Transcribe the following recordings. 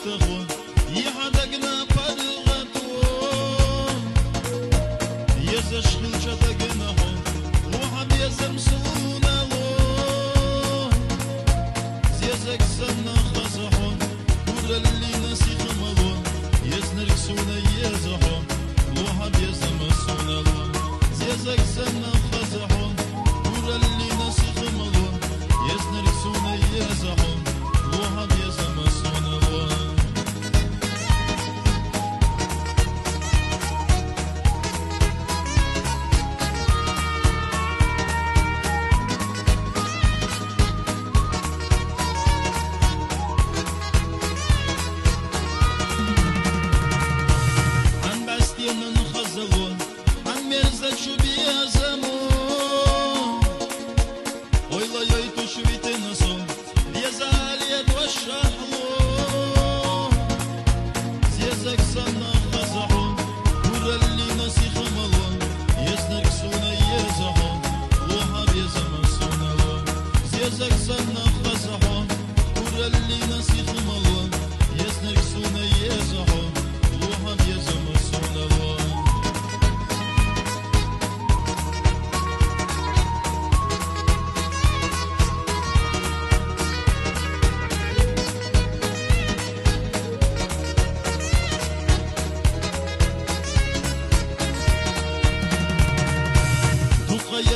يرتخون يحدقنا فرغتون يزشغل شتقنا هون وحب يزمسونا لون زيزك سنة خزحون ورلي نسيخ ملون يزنركسونا يزحون وحب يزمسونا لون زيزك سنة خزحون ورلي نسيخ ملون يزنركسونا يزحون وحب يزمسونا لون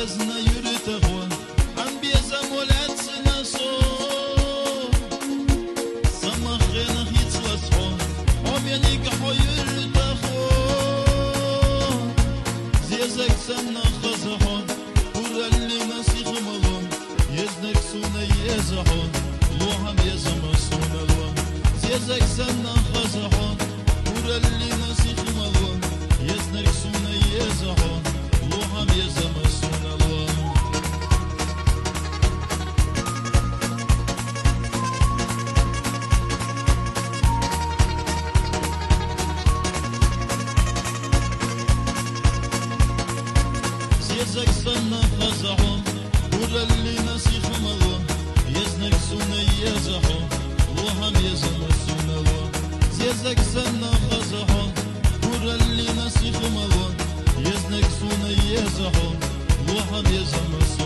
يزنا يرتغون عم بيزم ولادسنا صون سمخينا يتلسخون عم ينيقحوا يرتخون زيزك سنا خزحون وراللي نسيخ ملون يزنك سونا يزحون لوحم يزم سونا لون زيزك سنا خزحون وراللي نسيخ ملون يزنك سونا يزحون لوحم يزم زيزك سنة خزحون وراللي نسيخ ملون يزنك سونا يزحون وهم يزم سونا لون زيزك سنة خزحون وراللي نسيخ ملون يزنك سونا يزحون وهم يزم سونا